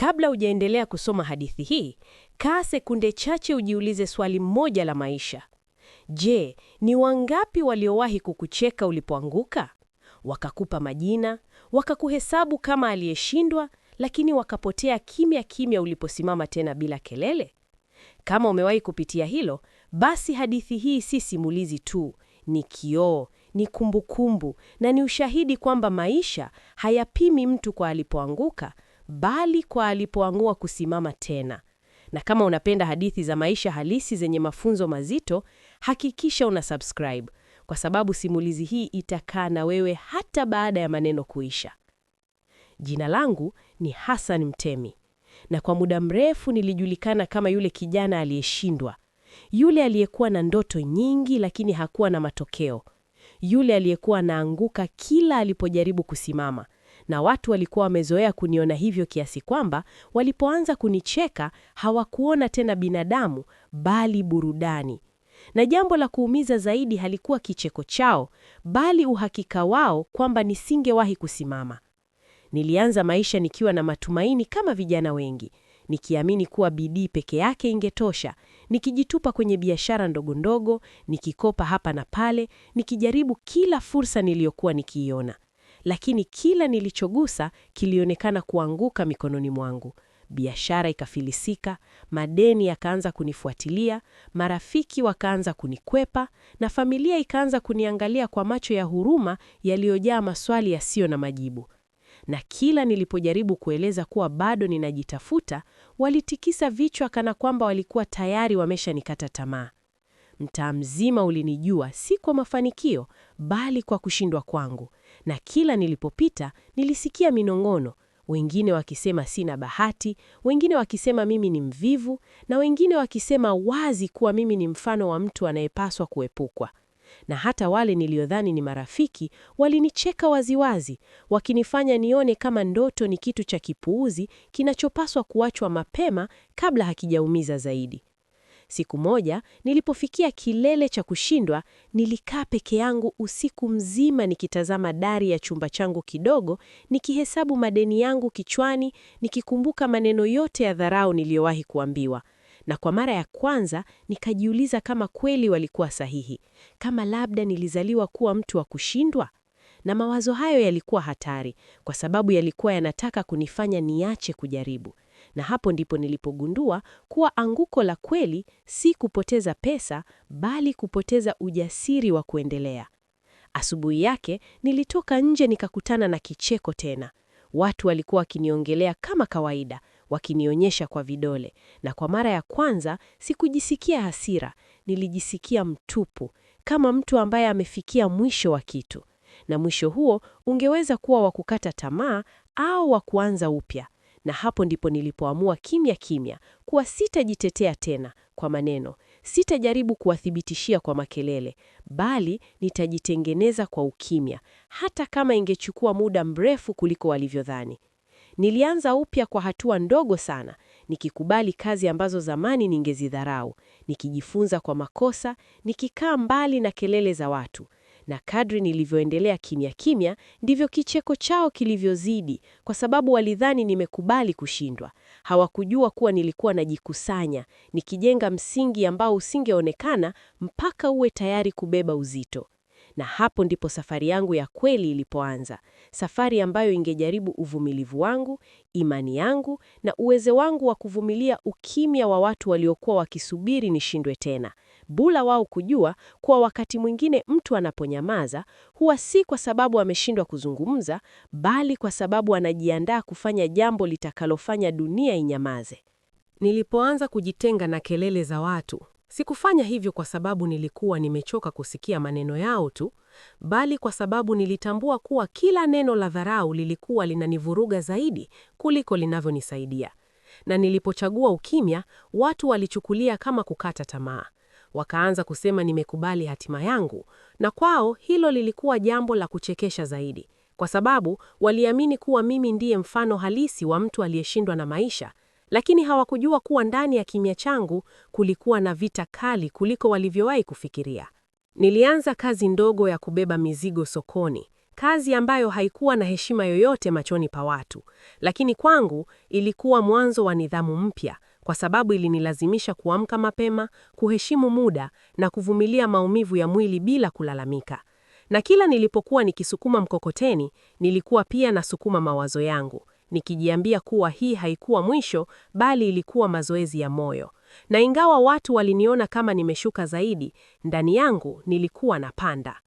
Kabla hujaendelea kusoma hadithi hii, kaa sekunde chache ujiulize swali moja la maisha. Je, ni wangapi waliowahi kukucheka ulipoanguka? Wakakupa majina, wakakuhesabu kama aliyeshindwa, lakini wakapotea kimya kimya uliposimama tena bila kelele? Kama umewahi kupitia hilo, basi hadithi hii si simulizi tu, ni kioo, ni kumbukumbu, na ni ushahidi kwamba maisha hayapimi mtu kwa alipoanguka, bali kwa alipoamua kusimama tena. Na kama unapenda hadithi za maisha halisi zenye mafunzo mazito, hakikisha una subscribe, kwa sababu simulizi hii itakaa na wewe hata baada ya maneno kuisha. Jina langu ni Hassan Mtemi, na kwa muda mrefu nilijulikana kama yule kijana aliyeshindwa, yule aliyekuwa na ndoto nyingi lakini hakuwa na matokeo, yule aliyekuwa anaanguka kila alipojaribu kusimama, na watu walikuwa wamezoea kuniona hivyo kiasi kwamba walipoanza kunicheka hawakuona tena binadamu bali burudani. Na jambo la kuumiza zaidi halikuwa kicheko chao, bali uhakika wao kwamba nisingewahi kusimama. Nilianza maisha nikiwa na matumaini kama vijana wengi, nikiamini kuwa bidii peke yake ingetosha, nikijitupa kwenye biashara ndogo ndogo, nikikopa hapa na pale, nikijaribu kila fursa niliyokuwa nikiiona. Lakini kila nilichogusa kilionekana kuanguka mikononi mwangu. Biashara ikafilisika, madeni yakaanza kunifuatilia, marafiki wakaanza kunikwepa, na familia ikaanza kuniangalia kwa macho ya huruma yaliyojaa maswali yasiyo na majibu. Na kila nilipojaribu kueleza kuwa bado ninajitafuta, walitikisa vichwa kana kwamba walikuwa tayari wameshanikata tamaa. Mtaa mzima ulinijua si kwa mafanikio, bali kwa kushindwa kwangu. Na kila nilipopita, nilisikia minong'ono, wengine wakisema sina bahati, wengine wakisema mimi ni mvivu, na wengine wakisema wazi kuwa mimi ni mfano wa mtu anayepaswa kuepukwa. Na hata wale niliodhani ni marafiki, walinicheka waziwazi, wakinifanya nione kama ndoto ni kitu cha kipuuzi kinachopaswa kuachwa mapema kabla hakijaumiza zaidi. Siku moja, nilipofikia kilele cha kushindwa, nilikaa peke yangu usiku mzima nikitazama dari ya chumba changu kidogo, nikihesabu madeni yangu kichwani, nikikumbuka maneno yote ya dharau niliyowahi kuambiwa. Na kwa mara ya kwanza, nikajiuliza kama kweli walikuwa sahihi, kama labda nilizaliwa kuwa mtu wa kushindwa. Na mawazo hayo yalikuwa hatari, kwa sababu yalikuwa yanataka kunifanya niache kujaribu. Na hapo ndipo nilipogundua kuwa anguko la kweli si kupoteza pesa, bali kupoteza ujasiri wa kuendelea. Asubuhi yake nilitoka nje nikakutana na kicheko tena. Watu walikuwa wakiniongelea kama kawaida, wakinionyesha kwa vidole. Na kwa mara ya kwanza sikujisikia hasira, nilijisikia mtupu, kama mtu ambaye amefikia mwisho wa kitu. Na mwisho huo ungeweza kuwa wa kukata tamaa au wa kuanza upya. Na hapo ndipo nilipoamua kimya kimya kuwa sitajitetea tena kwa maneno, sitajaribu kuwathibitishia kwa makelele, bali nitajitengeneza kwa ukimya, hata kama ingechukua muda mrefu kuliko walivyodhani. Nilianza upya kwa hatua ndogo sana, nikikubali kazi ambazo zamani ningezidharau, nikijifunza kwa makosa, nikikaa mbali na kelele za watu. Na kadri nilivyoendelea kimya kimya, ndivyo kicheko chao kilivyozidi, kwa sababu walidhani nimekubali kushindwa. Hawakujua kuwa nilikuwa najikusanya, nikijenga msingi ambao usingeonekana mpaka uwe tayari kubeba uzito. Na hapo ndipo safari yangu ya kweli ilipoanza. Safari ambayo ingejaribu uvumilivu wangu, imani yangu, na uwezo wangu wa kuvumilia ukimya wa watu waliokuwa wakisubiri nishindwe tena. Bila wao kujua kuwa wakati mwingine mtu anaponyamaza, huwa si kwa sababu ameshindwa kuzungumza, bali kwa sababu anajiandaa kufanya jambo litakalofanya dunia inyamaze. Nilipoanza kujitenga na kelele za watu, sikufanya hivyo kwa sababu nilikuwa nimechoka kusikia maneno yao tu, bali kwa sababu nilitambua kuwa kila neno la dharau lilikuwa linanivuruga zaidi kuliko linavyonisaidia. Na nilipochagua ukimya, watu walichukulia kama kukata tamaa. Wakaanza kusema nimekubali hatima yangu, na kwao hilo lilikuwa jambo la kuchekesha zaidi, kwa sababu waliamini kuwa mimi ndiye mfano halisi wa mtu aliyeshindwa na maisha. Lakini hawakujua kuwa ndani ya kimya changu kulikuwa na vita kali kuliko walivyowahi kufikiria. Nilianza kazi ndogo ya kubeba mizigo sokoni, kazi ambayo haikuwa na heshima yoyote machoni pa watu, lakini kwangu ilikuwa mwanzo wa nidhamu mpya, kwa sababu ilinilazimisha kuamka mapema, kuheshimu muda na kuvumilia maumivu ya mwili bila kulalamika. Na kila nilipokuwa nikisukuma mkokoteni, nilikuwa pia nasukuma mawazo yangu, nikijiambia kuwa hii haikuwa mwisho, bali ilikuwa mazoezi ya moyo. Na ingawa watu waliniona kama nimeshuka zaidi, ndani yangu nilikuwa napanda.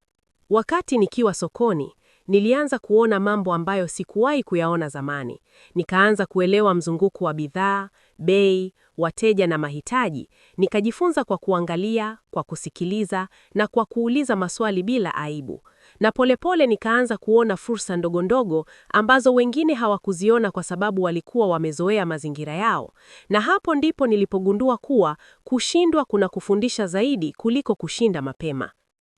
Wakati nikiwa sokoni, nilianza kuona mambo ambayo sikuwahi kuyaona zamani. Nikaanza kuelewa mzunguko wa bidhaa, bei, wateja na mahitaji. Nikajifunza kwa kuangalia, kwa kusikiliza na kwa kuuliza maswali bila aibu. Na polepole nikaanza kuona fursa ndogondogo ambazo wengine hawakuziona kwa sababu walikuwa wamezoea mazingira yao. Na hapo ndipo nilipogundua kuwa kushindwa kuna kufundisha zaidi kuliko kushinda mapema.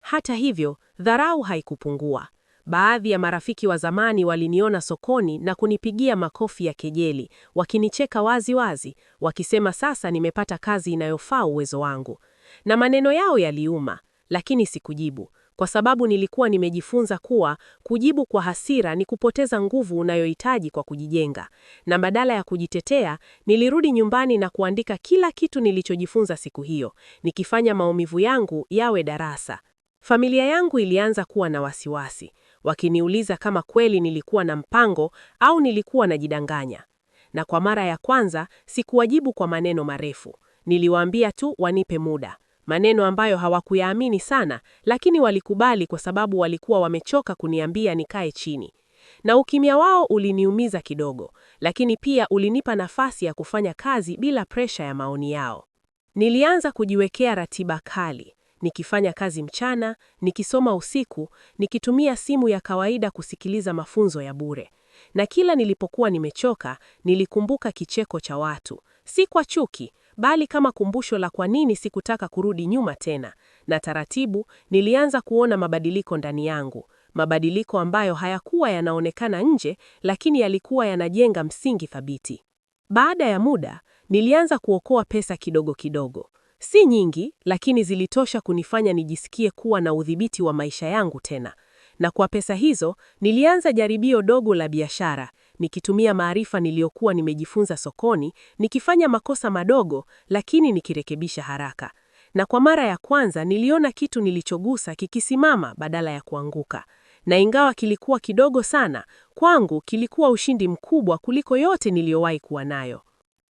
Hata hivyo, dharau haikupungua. Baadhi ya marafiki wa zamani waliniona sokoni na kunipigia makofi ya kejeli, wakinicheka wazi wazi, wakisema sasa nimepata kazi inayofaa uwezo wangu. Na maneno yao yaliuma, lakini sikujibu, kwa sababu nilikuwa nimejifunza kuwa kujibu kwa hasira ni kupoteza nguvu unayohitaji kwa kujijenga. Na badala ya kujitetea, nilirudi nyumbani na kuandika kila kitu nilichojifunza siku hiyo, nikifanya maumivu yangu yawe darasa. Familia yangu ilianza kuwa na wasiwasi, wakiniuliza kama kweli nilikuwa na mpango au nilikuwa najidanganya. Na kwa mara ya kwanza, sikuwajibu kwa maneno marefu. Niliwaambia tu wanipe muda. Maneno ambayo hawakuyaamini sana, lakini walikubali kwa sababu walikuwa wamechoka kuniambia nikae chini. Na ukimya wao uliniumiza kidogo, lakini pia ulinipa nafasi ya kufanya kazi bila presha ya maoni yao. Nilianza kujiwekea ratiba kali. Nikifanya kazi mchana, nikisoma usiku, nikitumia simu ya kawaida kusikiliza mafunzo ya bure. Na kila nilipokuwa nimechoka, nilikumbuka kicheko cha watu. Si kwa chuki, bali kama kumbusho la kwa nini sikutaka kurudi nyuma tena. Na taratibu, nilianza kuona mabadiliko ndani yangu. Mabadiliko ambayo hayakuwa yanaonekana nje, lakini yalikuwa yanajenga msingi thabiti. Baada ya muda, nilianza kuokoa pesa kidogo kidogo. Si nyingi, lakini zilitosha kunifanya nijisikie kuwa na udhibiti wa maisha yangu tena. Na kwa pesa hizo, nilianza jaribio dogo la biashara, nikitumia maarifa niliyokuwa nimejifunza sokoni, nikifanya makosa madogo, lakini nikirekebisha haraka. Na kwa mara ya kwanza, niliona kitu nilichogusa kikisimama badala ya kuanguka. Na ingawa kilikuwa kidogo sana, kwangu kilikuwa ushindi mkubwa kuliko yote niliyowahi kuwa nayo.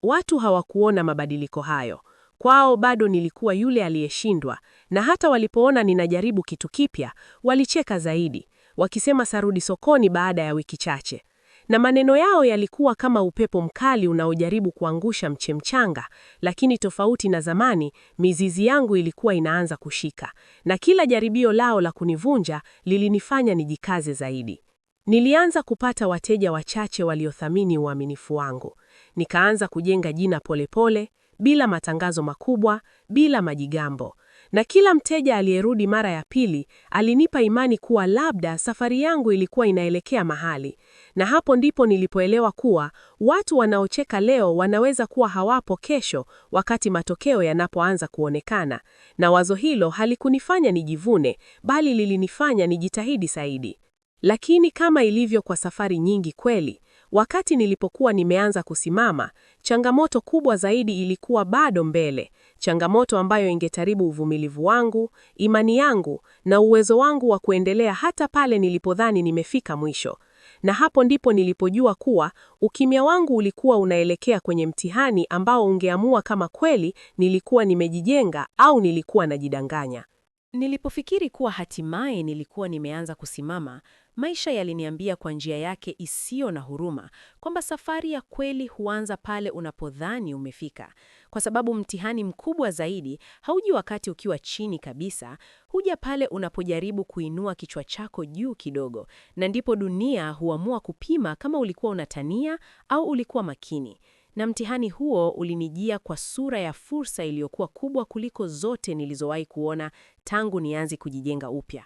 Watu hawakuona mabadiliko hayo. Kwao bado nilikuwa yule aliyeshindwa, na hata walipoona ninajaribu kitu kipya, walicheka zaidi, wakisema sarudi sokoni baada ya wiki chache. Na maneno yao yalikuwa kama upepo mkali unaojaribu kuangusha mche mchanga, lakini tofauti na zamani, mizizi yangu ilikuwa inaanza kushika, na kila jaribio lao la kunivunja lilinifanya nijikaze zaidi. Nilianza kupata wateja wachache waliothamini uaminifu wangu. Nikaanza kujenga jina polepole, bila matangazo makubwa, bila majigambo. Na kila mteja aliyerudi mara ya pili, alinipa imani kuwa labda safari yangu ilikuwa inaelekea mahali. Na hapo ndipo nilipoelewa kuwa watu wanaocheka leo wanaweza kuwa hawapo kesho wakati matokeo yanapoanza kuonekana. Na wazo hilo halikunifanya nijivune, bali lilinifanya nijitahidi zaidi. Lakini kama ilivyo kwa safari nyingi kweli, wakati nilipokuwa nimeanza kusimama, changamoto kubwa zaidi ilikuwa bado mbele. Changamoto ambayo ingetaribu uvumilivu wangu, imani yangu na uwezo wangu wa kuendelea hata pale nilipodhani nimefika mwisho. Na hapo ndipo nilipojua kuwa ukimya wangu ulikuwa unaelekea kwenye mtihani ambao ungeamua kama kweli nilikuwa nimejijenga au nilikuwa najidanganya. Nilipofikiri kuwa hatimaye nilikuwa nimeanza kusimama, maisha yaliniambia kwa njia yake isiyo na huruma kwamba safari ya kweli huanza pale unapodhani umefika. Kwa sababu mtihani mkubwa zaidi hauji wakati ukiwa chini kabisa, huja pale unapojaribu kuinua kichwa chako juu kidogo, na ndipo dunia huamua kupima kama ulikuwa unatania au ulikuwa makini. Na mtihani huo ulinijia kwa sura ya fursa iliyokuwa kubwa kuliko zote nilizowahi kuona tangu nianze kujijenga upya.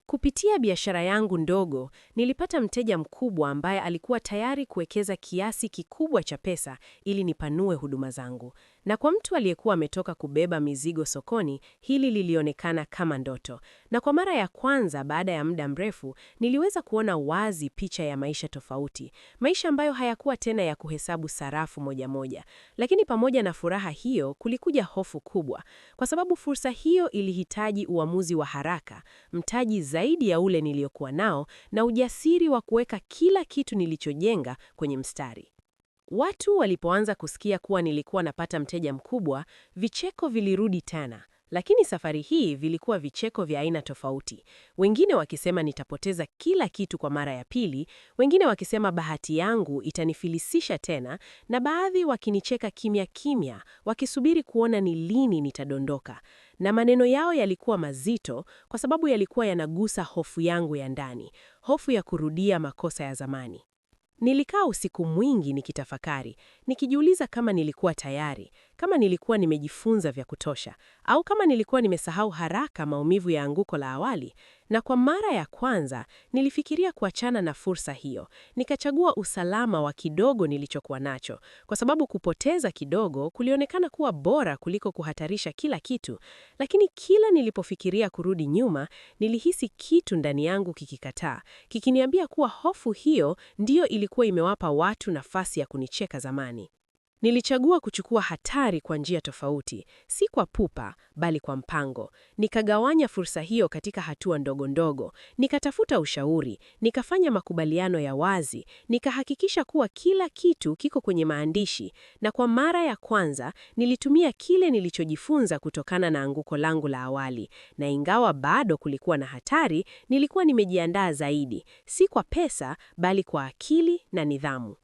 Kupitia biashara yangu ndogo, nilipata mteja mkubwa ambaye alikuwa tayari kuwekeza kiasi kikubwa cha pesa ili nipanue huduma zangu. Na kwa mtu aliyekuwa ametoka kubeba mizigo sokoni, hili lilionekana kama ndoto. Na kwa mara ya kwanza baada ya muda mrefu, niliweza kuona wazi picha ya maisha tofauti. Maisha ambayo hayakuwa tena ya kuhesabu sarafu moja moja. Lakini pamoja na furaha hiyo, kulikuja hofu kubwa. Kwa sababu fursa hiyo ilihitaji uamuzi wa haraka, mtaji zaidi ya ule niliokuwa nao na ujasiri wa kuweka kila kitu nilichojenga kwenye mstari. Watu walipoanza kusikia kuwa nilikuwa napata mteja mkubwa, vicheko vilirudi tena. Lakini safari hii vilikuwa vicheko vya aina tofauti. Wengine wakisema nitapoteza kila kitu kwa mara ya pili, wengine wakisema bahati yangu itanifilisisha tena, na baadhi wakinicheka kimya kimya, wakisubiri kuona ni lini nitadondoka. Na maneno yao yalikuwa mazito kwa sababu yalikuwa yanagusa hofu yangu ya ndani, hofu ya kurudia makosa ya zamani. Nilikaa usiku mwingi nikitafakari, nikijiuliza kama nilikuwa tayari, kama nilikuwa nimejifunza vya kutosha, au kama nilikuwa nimesahau haraka maumivu ya anguko la awali. Na kwa mara ya kwanza, nilifikiria kuachana na fursa hiyo. Nikachagua usalama wa kidogo nilichokuwa nacho, kwa sababu kupoteza kidogo kulionekana kuwa bora kuliko kuhatarisha kila kitu. Lakini kila nilipofikiria kurudi nyuma, nilihisi kitu ndani yangu kikikataa, kikiniambia kuwa hofu hiyo ndiyo ilikuwa imewapa watu nafasi ya kunicheka zamani. Nilichagua kuchukua hatari kwa njia tofauti, si kwa pupa, bali kwa mpango. Nikagawanya fursa hiyo katika hatua ndogo ndogo, nikatafuta ushauri, nikafanya makubaliano ya wazi, nikahakikisha kuwa kila kitu kiko kwenye maandishi, na kwa mara ya kwanza nilitumia kile nilichojifunza kutokana na anguko langu la awali. Na ingawa bado kulikuwa na hatari, nilikuwa nimejiandaa zaidi, si kwa pesa, bali kwa akili na nidhamu.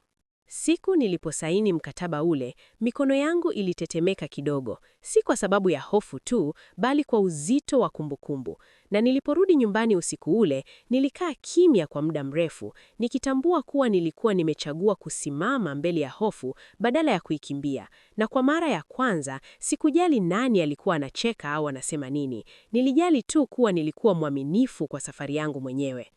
Siku niliposaini mkataba ule, mikono yangu ilitetemeka kidogo, si kwa sababu ya hofu tu, bali kwa uzito wa kumbukumbu. Na niliporudi nyumbani usiku ule, nilikaa kimya kwa muda mrefu, nikitambua kuwa nilikuwa nimechagua kusimama mbele ya hofu badala ya kuikimbia. Na kwa mara ya kwanza, sikujali nani alikuwa anacheka au anasema nini. Nilijali tu kuwa nilikuwa mwaminifu kwa safari yangu mwenyewe.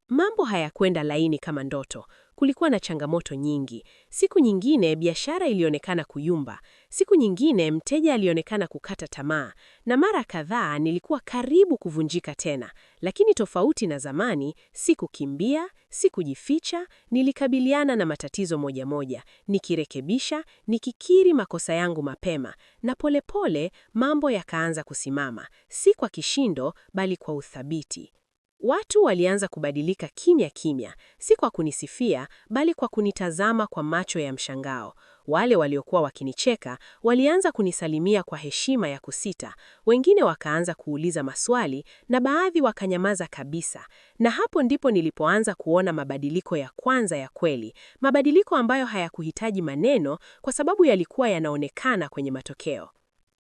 Mambo hayakwenda laini kama ndoto. Kulikuwa na changamoto nyingi. Siku nyingine biashara ilionekana kuyumba. Siku nyingine mteja alionekana kukata tamaa. Na mara kadhaa nilikuwa karibu kuvunjika tena. Lakini tofauti na zamani, sikukimbia, sikujificha, nilikabiliana na matatizo moja moja, nikirekebisha, nikikiri makosa yangu mapema. Na polepole mambo yakaanza kusimama, si kwa kishindo bali kwa uthabiti. Watu walianza kubadilika kimya kimya, si kwa kunisifia, bali kwa kunitazama kwa macho ya mshangao. Wale waliokuwa wakinicheka, walianza kunisalimia kwa heshima ya kusita, wengine wakaanza kuuliza maswali, na baadhi wakanyamaza kabisa. Na hapo ndipo nilipoanza kuona mabadiliko ya kwanza ya kweli, mabadiliko ambayo hayakuhitaji maneno kwa sababu yalikuwa yanaonekana kwenye matokeo.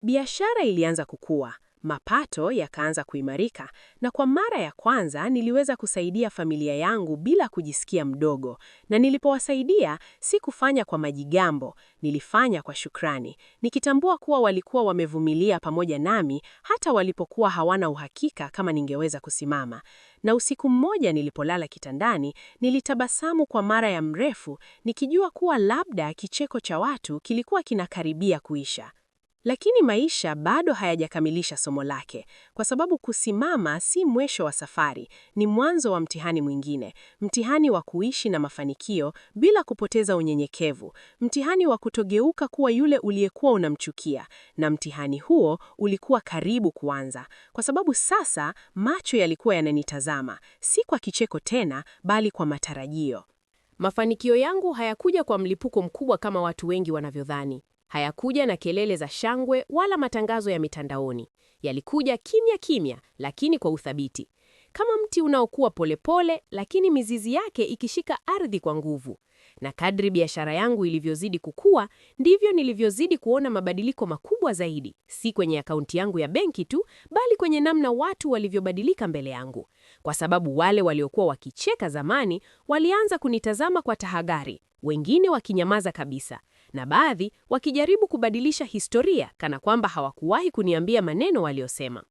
Biashara ilianza kukua. Mapato yakaanza kuimarika, na kwa mara ya kwanza niliweza kusaidia familia yangu bila kujisikia mdogo. Na nilipowasaidia, si kufanya kwa majigambo, nilifanya kwa shukrani, nikitambua kuwa walikuwa wamevumilia pamoja nami hata walipokuwa hawana uhakika kama ningeweza kusimama. Na usiku mmoja nilipolala kitandani, nilitabasamu kwa mara ya mrefu, nikijua kuwa labda kicheko cha watu kilikuwa kinakaribia kuisha. Lakini maisha bado hayajakamilisha somo lake, kwa sababu kusimama si mwisho wa safari, ni mwanzo wa mtihani mwingine, mtihani wa kuishi na mafanikio bila kupoteza unyenyekevu, mtihani wa kutogeuka kuwa yule uliyekuwa unamchukia, na mtihani huo ulikuwa karibu kuanza, kwa sababu sasa macho yalikuwa yananitazama, si kwa kicheko tena, bali kwa matarajio. Mafanikio yangu hayakuja kwa mlipuko mkubwa kama watu wengi wanavyodhani. Hayakuja na kelele za shangwe wala matangazo ya mitandaoni. Yalikuja kimya kimya, lakini kwa uthabiti. Kama mti unaokua polepole, lakini mizizi yake ikishika ardhi kwa nguvu. Na kadri biashara yangu ilivyozidi kukua, ndivyo nilivyozidi kuona mabadiliko makubwa zaidi. Si kwenye akaunti yangu ya benki tu, bali kwenye namna watu walivyobadilika mbele yangu. Kwa sababu wale waliokuwa wakicheka zamani, walianza kunitazama kwa tahadhari, wengine wakinyamaza kabisa. Na baadhi wakijaribu kubadilisha historia kana kwamba hawakuwahi kuniambia maneno waliosema.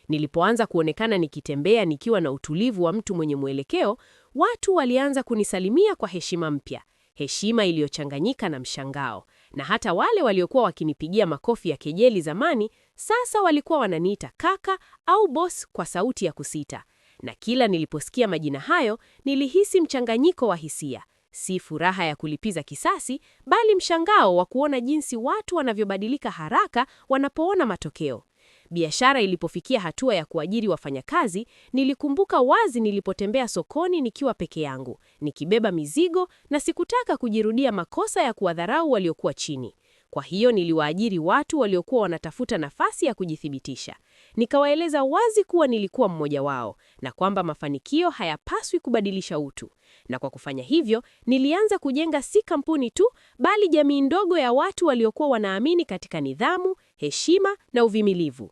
Nilipoanza kuonekana nikitembea nikiwa na utulivu wa mtu mwenye mwelekeo, watu walianza kunisalimia kwa heshima mpya, heshima iliyochanganyika na mshangao. Na hata wale waliokuwa wakinipigia makofi ya kejeli zamani, sasa walikuwa wananiita kaka au boss kwa sauti ya kusita. Na kila niliposikia majina hayo, nilihisi mchanganyiko wa hisia. Si furaha ya kulipiza kisasi, bali mshangao wa kuona jinsi watu wanavyobadilika haraka wanapoona matokeo. Biashara ilipofikia hatua ya kuajiri wafanyakazi, nilikumbuka wazi nilipotembea sokoni nikiwa peke yangu, nikibeba mizigo na sikutaka kujirudia makosa ya kuwadharau waliokuwa chini. Kwa hiyo niliwaajiri watu waliokuwa wanatafuta nafasi ya kujithibitisha. Nikawaeleza wazi kuwa nilikuwa mmoja wao na kwamba mafanikio hayapaswi kubadilisha utu. Na kwa kufanya hivyo, nilianza kujenga si kampuni tu, bali jamii ndogo ya watu waliokuwa wanaamini katika nidhamu, heshima na uvumilivu.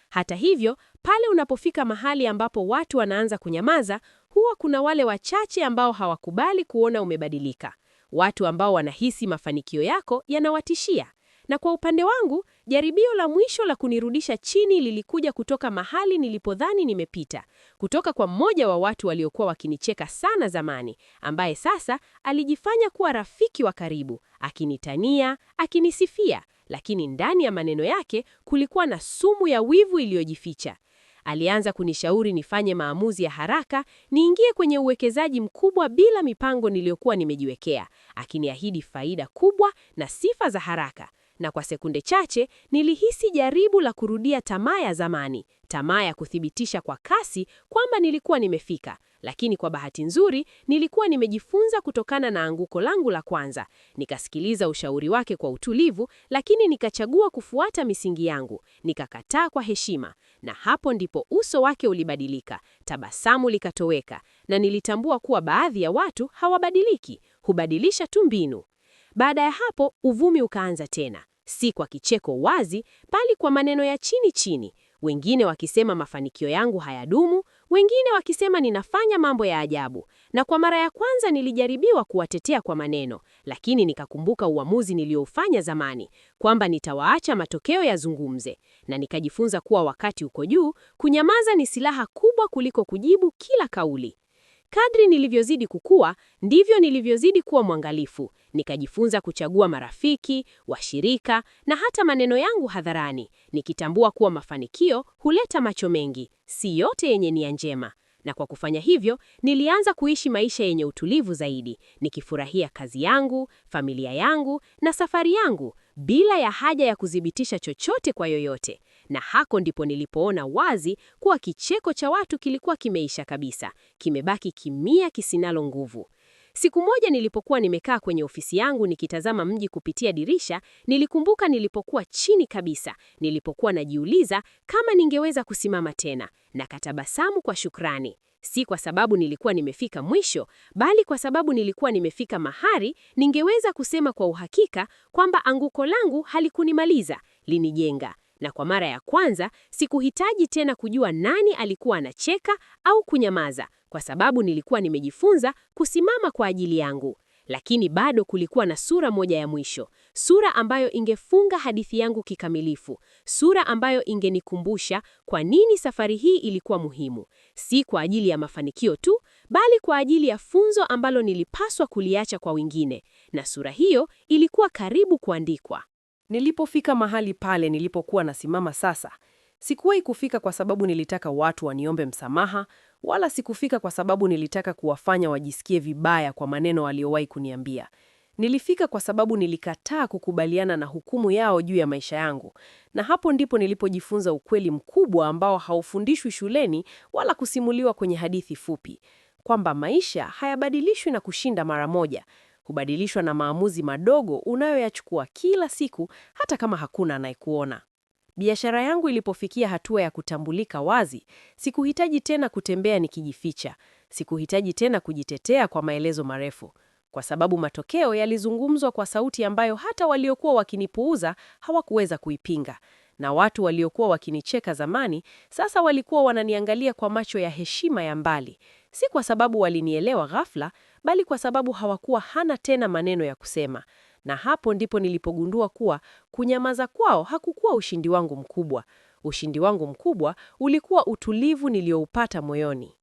Hata hivyo, pale unapofika mahali ambapo watu wanaanza kunyamaza, huwa kuna wale wachache ambao hawakubali kuona umebadilika. Watu ambao wanahisi mafanikio yako yanawatishia. Na kwa upande wangu, jaribio la mwisho la kunirudisha chini lilikuja kutoka mahali nilipodhani nimepita. Kutoka kwa mmoja wa watu waliokuwa wakinicheka sana zamani, ambaye sasa alijifanya kuwa rafiki wa karibu, akinitania, akinisifia, lakini ndani ya maneno yake kulikuwa na sumu ya wivu iliyojificha. Alianza kunishauri nifanye maamuzi ya haraka, niingie kwenye uwekezaji mkubwa bila mipango niliyokuwa nimejiwekea, akiniahidi faida kubwa na sifa za haraka. Na kwa sekunde chache nilihisi jaribu la kurudia tamaa ya zamani, tamaa ya kuthibitisha kwa kasi kwamba nilikuwa nimefika. Lakini kwa bahati nzuri nilikuwa nimejifunza kutokana na anguko langu la kwanza. Nikasikiliza ushauri wake kwa utulivu, lakini nikachagua kufuata misingi yangu. Nikakataa kwa heshima, na hapo ndipo uso wake ulibadilika, tabasamu likatoweka, na nilitambua kuwa baadhi ya watu hawabadiliki, hubadilisha tu mbinu. Baada ya hapo, uvumi ukaanza tena, si kwa kicheko wazi, bali kwa maneno ya chini chini. Wengine wakisema mafanikio yangu hayadumu, wengine wakisema ninafanya mambo ya ajabu. Na kwa mara ya kwanza nilijaribiwa kuwatetea kwa maneno, lakini nikakumbuka uamuzi nilioufanya zamani, kwamba nitawaacha matokeo yazungumze. Na nikajifunza kuwa wakati uko juu, kunyamaza ni silaha kubwa kuliko kujibu kila kauli. Kadri nilivyozidi kukua, ndivyo nilivyozidi kuwa mwangalifu. Nikajifunza kuchagua marafiki, washirika na hata maneno yangu hadharani, nikitambua kuwa mafanikio huleta macho mengi, si yote yenye nia njema. Na kwa kufanya hivyo, nilianza kuishi maisha yenye utulivu zaidi, nikifurahia kazi yangu, familia yangu na safari yangu, bila ya haja ya kudhibitisha chochote kwa yoyote. Na hako ndipo nilipoona wazi kuwa kicheko cha watu kilikuwa kimeisha kabisa, kimebaki kimya kisinalo nguvu. Siku moja nilipokuwa nimekaa kwenye ofisi yangu nikitazama mji kupitia dirisha, nilikumbuka nilipokuwa chini kabisa, nilipokuwa najiuliza kama ningeweza kusimama tena, na katabasamu kwa shukrani. Si kwa sababu nilikuwa nimefika mwisho, bali kwa sababu nilikuwa nimefika mahali ningeweza kusema kwa uhakika kwamba anguko langu halikunimaliza, linijenga. Na kwa mara ya kwanza, sikuhitaji tena kujua nani alikuwa anacheka au kunyamaza, kwa sababu nilikuwa nimejifunza kusimama kwa ajili yangu. Lakini bado kulikuwa na sura moja ya mwisho, sura ambayo ingefunga hadithi yangu kikamilifu, sura ambayo ingenikumbusha kwa nini safari hii ilikuwa muhimu, si kwa ajili ya mafanikio tu, bali kwa ajili ya funzo ambalo nilipaswa kuliacha kwa wengine. Na sura hiyo ilikuwa karibu kuandikwa. Nilipofika mahali pale nilipokuwa nasimama sasa, sikuwahi kufika kwa sababu nilitaka watu waniombe msamaha, wala sikufika kwa sababu nilitaka kuwafanya wajisikie vibaya kwa maneno waliowahi kuniambia. Nilifika kwa sababu nilikataa kukubaliana na hukumu yao juu ya maisha yangu. Na hapo ndipo nilipojifunza ukweli mkubwa ambao haufundishwi shuleni wala kusimuliwa kwenye hadithi fupi, kwamba maisha hayabadilishwi na kushinda mara moja. Hubadilishwa na maamuzi madogo unayoyachukua kila siku, hata kama hakuna anayekuona. Biashara yangu ilipofikia hatua ya kutambulika wazi, sikuhitaji tena kutembea nikijificha, sikuhitaji tena kujitetea kwa maelezo marefu, kwa sababu matokeo yalizungumzwa kwa sauti ambayo hata waliokuwa wakinipuuza hawakuweza kuipinga. Na watu waliokuwa wakinicheka zamani, sasa walikuwa wananiangalia kwa macho ya heshima ya mbali, si kwa sababu walinielewa ghafla, bali kwa sababu hawakuwa hana tena maneno ya kusema. Na hapo ndipo nilipogundua kuwa kunyamaza kwao hakukuwa ushindi wangu mkubwa. Ushindi wangu mkubwa ulikuwa utulivu nilioupata moyoni.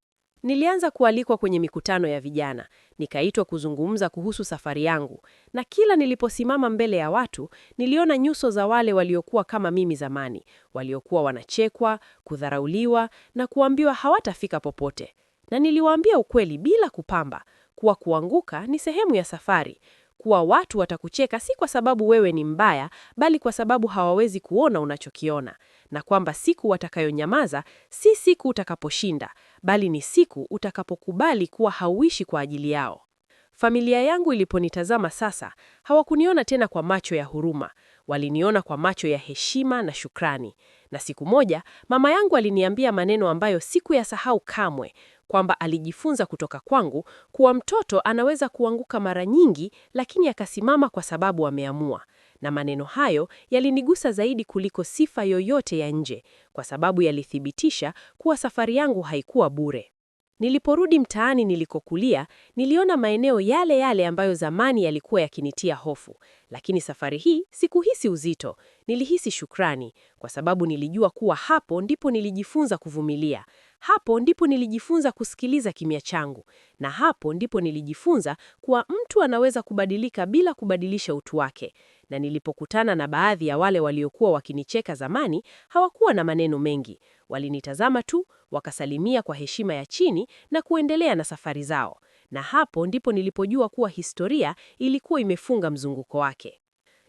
Nilianza kualikwa kwenye mikutano ya vijana, nikaitwa kuzungumza kuhusu safari yangu, na kila niliposimama mbele ya watu, niliona nyuso za wale waliokuwa kama mimi zamani, waliokuwa wanachekwa, kudharauliwa na kuambiwa hawatafika popote. Na niliwaambia ukweli bila kupamba, kuwa kuanguka ni sehemu ya safari, kuwa watu watakucheka si kwa sababu wewe ni mbaya, bali kwa sababu hawawezi kuona unachokiona, na kwamba siku watakayonyamaza si siku utakaposhinda, bali ni siku utakapokubali kuwa hauishi kwa ajili yao. Familia yangu iliponitazama sasa, hawakuniona tena kwa macho ya huruma, waliniona kwa macho ya heshima na shukrani. Na siku moja, mama yangu aliniambia maneno ambayo sikuyasahau kamwe, kwamba alijifunza kutoka kwangu kuwa mtoto anaweza kuanguka mara nyingi, lakini akasimama kwa sababu ameamua. Na maneno hayo yalinigusa zaidi kuliko sifa yoyote ya nje, kwa sababu yalithibitisha kuwa safari yangu haikuwa bure. Niliporudi mtaani nilikokulia, niliona maeneo yale yale ambayo zamani yalikuwa yakinitia hofu, lakini safari hii sikuhisi uzito, nilihisi shukrani, kwa sababu nilijua kuwa hapo ndipo nilijifunza kuvumilia, hapo ndipo nilijifunza kusikiliza kimya changu, na hapo ndipo nilijifunza kuwa mtu anaweza kubadilika bila kubadilisha utu wake. Na nilipokutana na baadhi ya wale waliokuwa wakinicheka zamani, hawakuwa na maneno mengi. Walinitazama tu, wakasalimia kwa heshima ya chini na kuendelea na safari zao. Na hapo ndipo nilipojua kuwa historia ilikuwa imefunga mzunguko wake.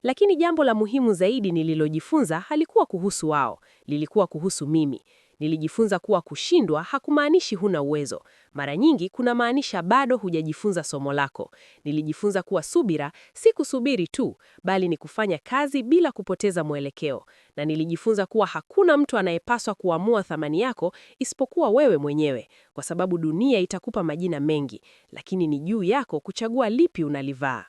Lakini jambo la muhimu zaidi nililojifunza halikuwa kuhusu wao, lilikuwa kuhusu mimi. Nilijifunza kuwa kushindwa hakumaanishi huna uwezo. Mara nyingi kunamaanisha bado hujajifunza somo lako. Nilijifunza kuwa subira si kusubiri tu, bali ni kufanya kazi bila kupoteza mwelekeo. Na nilijifunza kuwa hakuna mtu anayepaswa kuamua thamani yako isipokuwa wewe mwenyewe, kwa sababu dunia itakupa majina mengi, lakini ni juu yako kuchagua lipi unalivaa.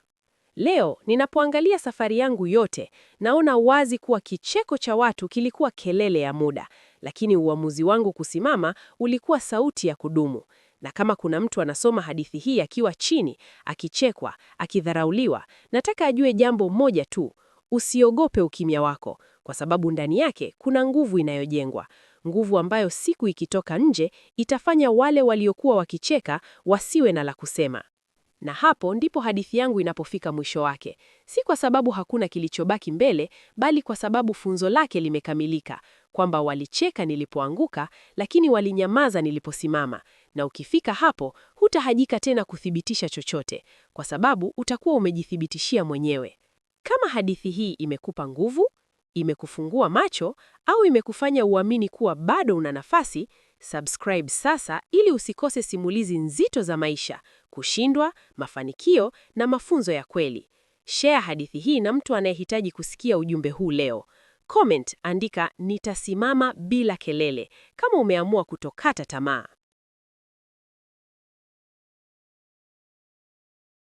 Leo, ninapoangalia safari yangu yote, naona wazi kuwa kicheko cha watu kilikuwa kelele ya muda, lakini uamuzi wangu kusimama ulikuwa sauti ya kudumu. Na kama kuna mtu anasoma hadithi hii akiwa chini, akichekwa, akidharauliwa, nataka ajue jambo moja tu: usiogope ukimya wako, kwa sababu ndani yake kuna nguvu inayojengwa, nguvu ambayo siku ikitoka nje itafanya wale waliokuwa wakicheka wasiwe na la kusema. Na hapo ndipo hadithi yangu inapofika mwisho wake. Si kwa sababu hakuna kilichobaki mbele, bali kwa sababu funzo lake limekamilika, kwamba walicheka nilipoanguka, lakini walinyamaza niliposimama. Na ukifika hapo, hutahajika tena kuthibitisha chochote, kwa sababu utakuwa umejithibitishia mwenyewe. Kama hadithi hii imekupa nguvu, imekufungua macho, au imekufanya uamini kuwa bado una nafasi, subscribe sasa ili usikose simulizi nzito za maisha, kushindwa, mafanikio na mafunzo ya kweli. Share hadithi hii na mtu anayehitaji kusikia ujumbe huu leo. Comment, andika nitasimama bila kelele kama umeamua kutokata tamaa.